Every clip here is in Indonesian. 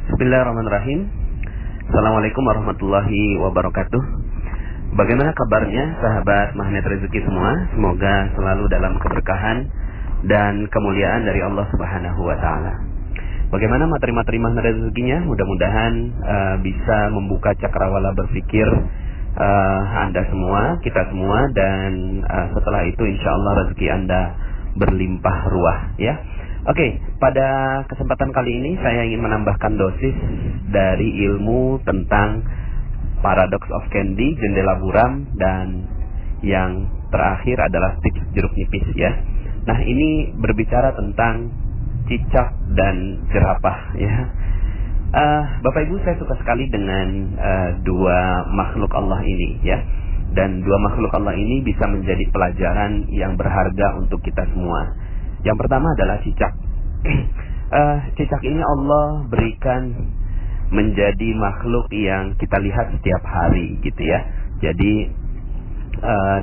Bismillahirrahmanirrahim. Assalamualaikum warahmatullahi wabarakatuh. Bagaimana kabarnya sahabat magnet rezeki semua? Semoga selalu dalam keberkahan dan kemuliaan dari Allah Subhanahu wa taala. Bagaimana materi-materi magnet rezekinya? Mudah-mudahan bisa membuka cakrawala berpikir Anda semua, kita semua, dan setelah itu insyaallah rezeki Anda berlimpah ruah, ya. Oke, pada kesempatan kali ini saya ingin menambahkan dosis dari ilmu tentang paradox of candy, jendela buram, dan yang terakhir adalah tips jeruk nipis, ya. Nah, ini berbicara tentang cicak dan jerapah, ya. Bapak Ibu, saya suka sekali dengan dua makhluk Allah ini, ya. Dan dua makhluk Allah ini bisa menjadi pelajaran yang berharga untuk kita semua. Yang pertama adalah cicak. Cicak ini Allah berikan menjadi makhluk yang kita lihat setiap hari, gitu ya. Jadi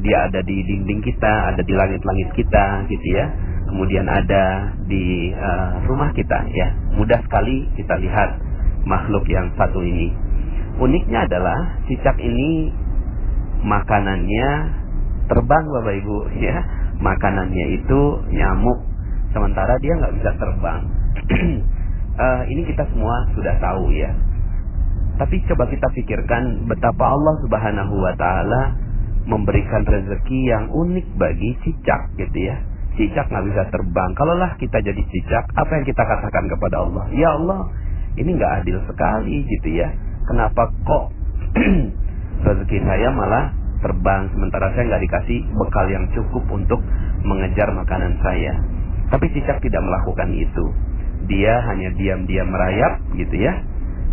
dia ada di dinding kita, ada di langit-langit kita, gitu ya. Kemudian ada di rumah kita, ya. Mudah sekali kita lihat makhluk yang satu ini. Uniknya adalah cicak ini makanannya terbang, Bapak Ibu, ya. Makanannya itu nyamuk, sementara dia nggak bisa terbang. Ini kita semua sudah tahu, ya. Tapi coba kita pikirkan betapa Allah Subhanahu wa taala memberikan rezeki yang unik bagi cicak, gitu ya. Cicak nggak bisa terbang. Kalaulah kita jadi cicak, apa yang kita katakan kepada Allah? Ya Allah, ini nggak adil sekali, gitu ya. Kenapa kok rezeki saya malah terbang, sementara saya nggak dikasih bekal yang cukup untuk mengejar makanan saya. Tapi cicak tidak melakukan itu. Dia hanya diam-diam merayap, gitu ya.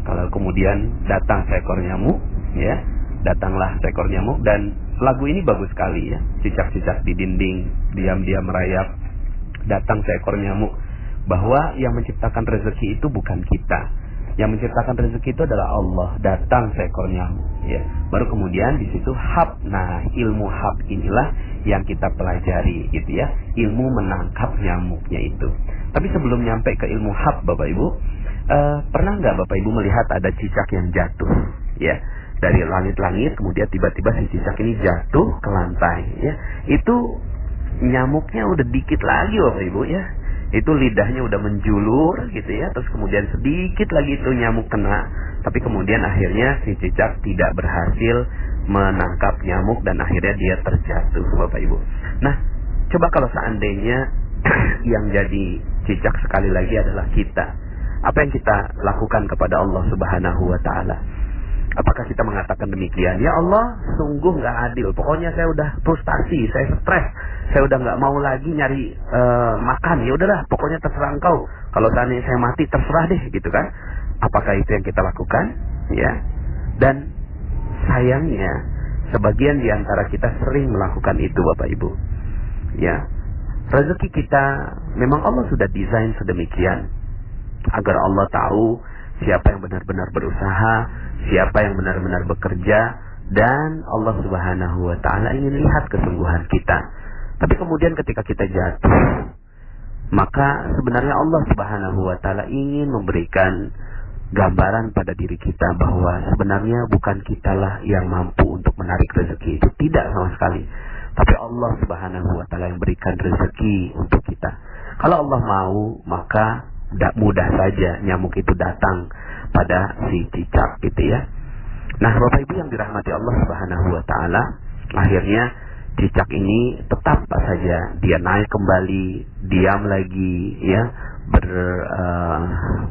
Kalau kemudian datang seekor nyamuk, ya, datanglah seekor nyamuk. Dan lagu ini bagus sekali, ya. Cicak-cicak di dinding diam-diam merayap, datang seekor nyamuk. Bahwa yang menciptakan rezeki itu bukan kita. Yang menciptakan rezeki itu adalah Allah. Datang seekor nyamuk, ya. Baru kemudian di situ hab. Nah, ilmu hab inilah yang kita pelajari, gitu ya. Ilmu menangkap nyamuknya itu. Tapi sebelum nyampe ke ilmu hab, Bapak Ibu, pernah nggak Bapak Ibu melihat ada cicak yang jatuh, ya, dari langit-langit, kemudian tiba-tiba si cicak ini jatuh ke lantai, ya. Itu nyamuknya udah dikit lagi, Bapak Ibu, ya. Itu lidahnya udah menjulur, gitu ya. Terus kemudian sedikit lagi itu nyamuk kena. Tapi kemudian akhirnya si cicak tidak berhasil menangkap nyamuk dan akhirnya dia terjatuh, Bapak Ibu. Nah, coba kalau seandainya yang jadi cicak sekali lagi adalah kita, apa yang kita lakukan kepada Allah Subhanahu wa taala? Apakah kita mengatakan demikian? Ya Allah, sungguh nggak adil. Pokoknya saya udah frustasi, saya stres, saya udah nggak mau lagi nyari makan. Ya udahlah, pokoknya terserah engkau. Kalau seandainya saya mati, terserah deh, gitu kan? Apakah itu yang kita lakukan? Ya. Dan sayangnya, sebagian di antara kita sering melakukan itu, Bapak Ibu. Ya. Rezeki kita memang Allah sudah desain sedemikian agar Allah tahu siapa yang benar-benar berusaha, siapa yang benar-benar bekerja, dan Allah Subhanahu wa taala ingin lihat kesungguhan kita. Tapi kemudian ketika kita jatuh, maka sebenarnya Allah Subhanahu wa taala ingin memberikan gambaran pada diri kita bahwa sebenarnya bukan kitalah yang mampu untuk menarik rezeki itu, tidak sama sekali. Tapi Allah Subhanahu wa taala yang berikan rezeki untuk kita. Kalau Allah mau, maka mudah saja nyamuk itu datang pada si cicak, gitu ya. Nah, Bapak Ibu yang dirahmati Allah Subhanahu wa taala, akhirnya cicak ini tetap saja dia naik kembali, diam lagi, ya,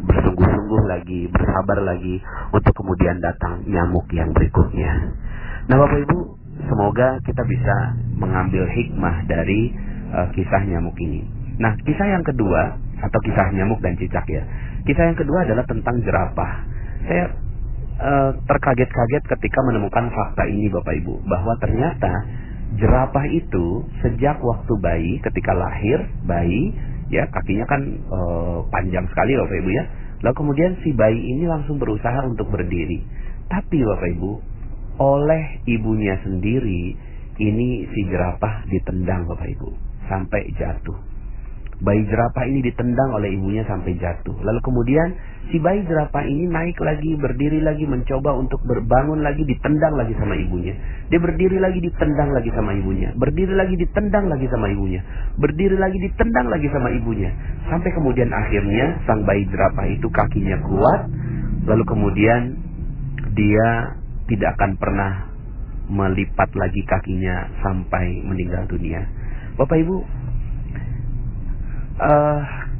bersungguh-sungguh lagi, bersabar lagi untuk kemudian datang nyamuk yang berikutnya. Nah, Bapak Ibu, semoga kita bisa mengambil hikmah dari kisah nyamuk ini. Nah, kisah yang kedua, atau kisah nyamuk dan cicak, ya. Kisah yang kedua adalah tentang jerapah. Saya terkaget-kaget ketika menemukan fakta ini, Bapak Ibu, bahwa ternyata jerapah itu sejak waktu bayi, ketika lahir bayi, ya, kakinya kan panjang sekali, Bapak Ibu, ya. Lalu kemudian si bayi ini langsung berusaha untuk berdiri. Tapi Bapak Ibu, oleh ibunya sendiri, ini si jerapah ditendang, Bapak Ibu, sampai jatuh. Bayi jerapah ini ditendang oleh ibunya sampai jatuh. Lalu kemudian si bayi jerapah ini naik lagi, berdiri lagi, mencoba untuk berbangun lagi, ditendang lagi sama ibunya. Dia berdiri lagi, ditendang lagi sama ibunya. Berdiri lagi, ditendang lagi sama ibunya. Berdiri lagi, ditendang lagi sama ibunya. Sampai kemudian akhirnya sang bayi jerapah itu kakinya kuat. Lalu kemudian dia tidak akan pernah melipat lagi kakinya sampai meninggal dunia. Bapak Ibu,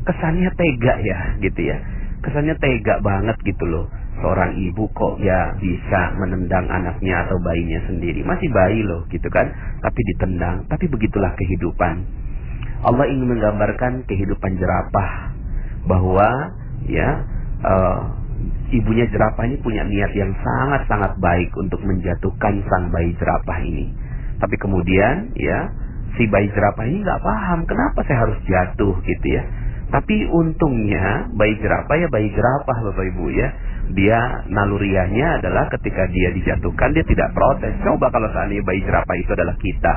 kesannya tega ya gitu ya. Kesannya tega banget gitu loh. Seorang ibu kok ya bisa menendang anaknya atau bayinya sendiri. Masih bayi loh gitu kan. Tapi ditendang. Tapi begitulah kehidupan. Allah ingin menggambarkan kehidupan jerapah. Bahwa ya ibunya jerapah ini punya niat yang sangat-sangat baik untuk menjatuhkan sang bayi jerapah ini. Tapi kemudian ya si bayi jerapah ini nggak paham kenapa saya harus jatuh gitu ya. Tapi untungnya bayi jerapah ya bayi jerapah Bapak Ibu ya. Dia naluriahnya adalah ketika dia dijatuhkan dia tidak protes. Coba kalau seandainya bayi jerapah itu adalah kita,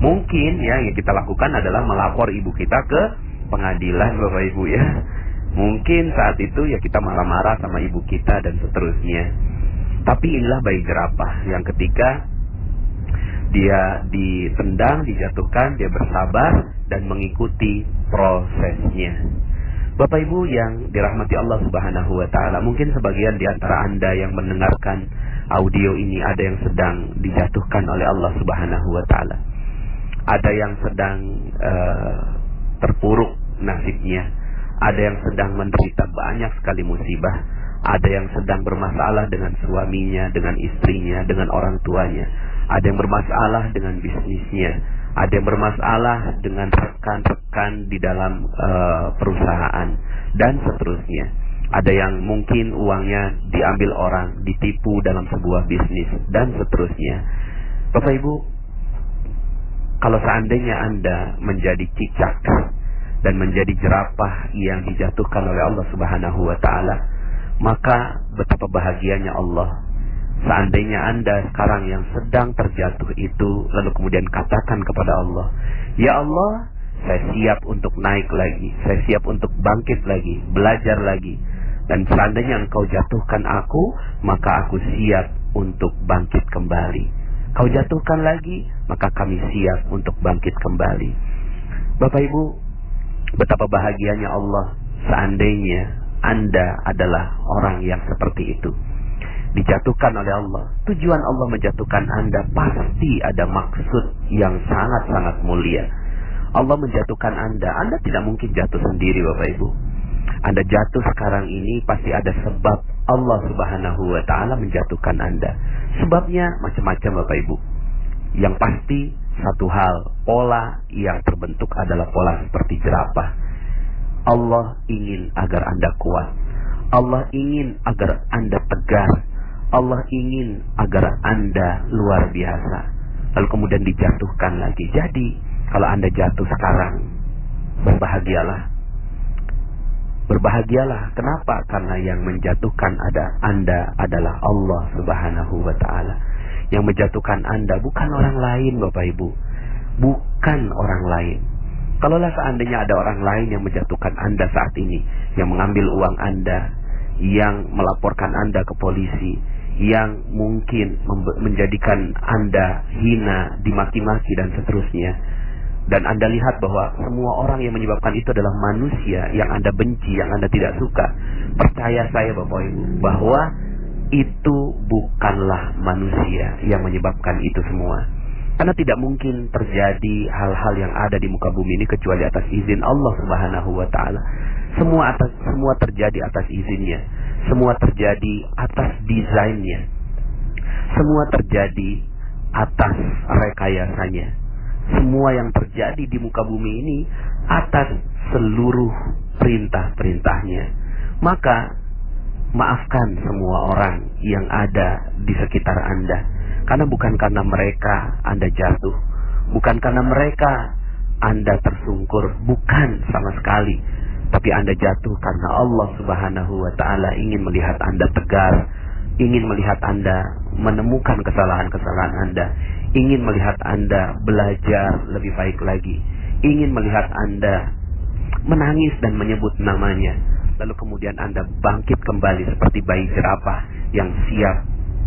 mungkin ya yang kita lakukan adalah melapor ibu kita ke pengadilan Bapak Ibu ya. Mungkin saat itu ya kita marah-marah sama ibu kita dan seterusnya. Tapi inilah bayi jerapah yang ketika dia ditendang, dijatuhkan, dia bersabar dan mengikuti prosesnya. Bapak Ibu yang dirahmati Allah Subhanahu wa taala, mungkin sebagian di antara Anda yang mendengarkan audio ini ada yang sedang dijatuhkan oleh Allah Subhanahu wa taala. Ada yang sedang terpuruk nasibnya. Ada yang sedang menderita banyak sekali musibah. Ada yang sedang bermasalah dengan suaminya, dengan istrinya, dengan orang tuanya. Ada yang bermasalah dengan bisnisnya. Ada yang bermasalah dengan rekan-rekan di dalam perusahaan dan seterusnya. Ada yang mungkin uangnya diambil orang, ditipu dalam sebuah bisnis dan seterusnya. Bapak Ibu, kalau seandainya Anda menjadi cicak dan menjadi jerapah yang dijatuhkan oleh Allah Subhanahu wa taala, maka betapa bahagianya Allah. Seandainya Anda sekarang yang sedang terjatuh itu, lalu kemudian katakan kepada Allah, "Ya Allah, saya siap untuk naik lagi, saya siap untuk bangkit lagi, belajar lagi. Dan seandainya Engkau jatuhkan aku, maka aku siap untuk bangkit kembali. Kau jatuhkan lagi, maka kami siap untuk bangkit kembali." Bapak Ibu, betapa bahagianya Allah seandainya Anda adalah orang yang seperti itu, dijatuhkan oleh Allah. Tujuan Allah menjatuhkan Anda pasti ada maksud yang sangat-sangat mulia. Allah menjatuhkan Anda tidak mungkin jatuh sendiri Bapak Ibu. Anda jatuh sekarang ini pasti ada sebab Allah Subhanahu wa taala menjatuhkan Anda. Sebabnya macam-macam Bapak Ibu. Yang pasti satu hal, pola yang terbentuk adalah pola seperti jerapah. Allah ingin agar Anda kuat. Allah ingin agar Anda tegar. Allah ingin agar Anda luar biasa. Lalu kemudian dijatuhkan lagi. Jadi kalau Anda jatuh sekarang, berbahagialah. Berbahagialah. Kenapa? Karena yang menjatuhkan Anda adalah Allah Subhanahu wa taala. Yang menjatuhkan Anda bukan orang lain Bapak Ibu. Bukan orang lain. Kalaulah seandainya ada orang lain yang menjatuhkan Anda saat ini, yang mengambil uang Anda, yang melaporkan Anda ke polisi, yang mungkin menjadikan Anda hina, dimaki-maki dan seterusnya, dan Anda lihat bahwa semua orang yang menyebabkan itu adalah manusia yang Anda benci, yang Anda tidak suka, percaya saya Bapak Ibu bahwa itu bukanlah manusia yang menyebabkan itu semua. Karena tidak mungkin terjadi hal-hal yang ada di muka bumi ini kecuali atas izin Allah Subhanahu wa taala. Semua terjadi atas izinnya. Semua terjadi atas desainnya. Semua terjadi atas rekayasanya. Semua yang terjadi di muka bumi ini atas seluruh perintah-perintahnya. Maka maafkan semua orang yang ada di sekitar Anda. Karena bukan karena mereka Anda jatuh, bukan karena mereka Anda tersungkur, bukan sama sekali. Tapi Anda jatuh karena Allah Subhanahu wa taala ingin melihat Anda tegar, ingin melihat Anda menemukan kesalahan-kesalahan Anda, ingin melihat Anda belajar lebih baik lagi, ingin melihat Anda menangis dan menyebut namanya. Lalu kemudian Anda bangkit kembali seperti bayi jerapah yang siap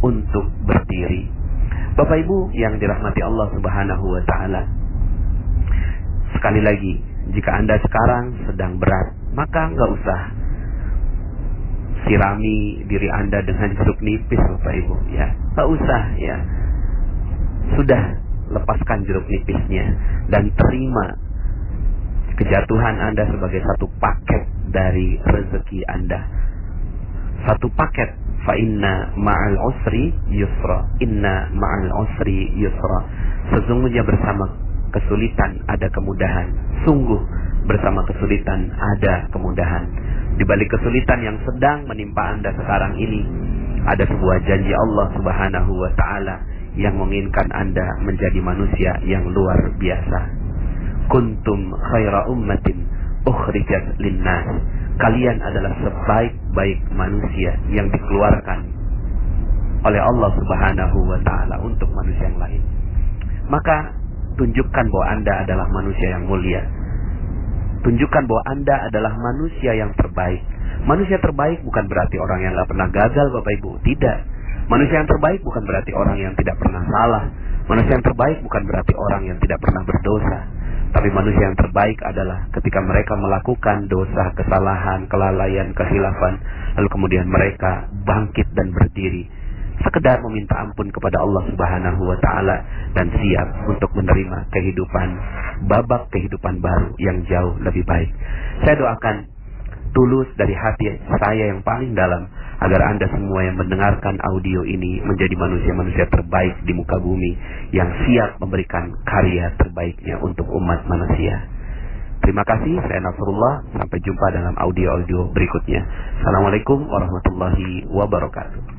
untuk berdiri. Bapak Ibu yang dirahmati Allah Subhanahu wa Ta'ala, sekali lagi, jika Anda sekarang sedang berat, maka nggak usah sirami diri Anda dengan jeruk nipis, Bapak Ibu, ya. Nggak usah, ya. Sudah, lepaskan jeruk nipisnya dan terima kejatuhan Anda sebagai satu paket dari rezeki Anda. Satu paket. Fa inna ma'al usri yusra. Inna ma'al usri yusra. Sesungguhnya bersama kesulitan ada kemudahan. Sungguh bersama kesulitan ada kemudahan. Di balik kesulitan yang sedang menimpa Anda sekarang ini, ada sebuah janji Allah Subhanahu wa Ta'ala yang menginginkan Anda menjadi manusia yang luar biasa. Kuntum khaira ummatin ukhrijat linnas. Kalian adalah sebaik-baik manusia yang dikeluarkan oleh Allah Subhanahu wa Ta'ala untuk manusia yang lain. Maka tunjukkan bahwa Anda adalah manusia yang mulia. Tunjukkan bahwa Anda adalah manusia yang terbaik. Manusia terbaik bukan berarti orang yang gak pernah gagal, Bapak Ibu. Tidak. Manusia yang terbaik bukan berarti orang yang tidak pernah salah. Manusia yang terbaik bukan berarti orang yang tidak pernah berdosa. Tapi manusia yang terbaik adalah ketika mereka melakukan dosa, kesalahan, kelalaian, kehilafan, lalu kemudian mereka bangkit dan berdiri, sekedar meminta ampun kepada Allah Subhanahu wa Ta'ala dan siap untuk menerima kehidupan, babak kehidupan baru yang jauh lebih baik. Saya doakan tulus dari hati saya yang paling dalam agar Anda semua yang mendengarkan audio ini menjadi manusia-manusia terbaik di muka bumi yang siap memberikan karya terbaiknya untuk umat manusia. Terima kasih, saya Nasrullah. Sampai jumpa dalam audio-audio berikutnya. Assalamualaikum warahmatullahi wabarakatuh.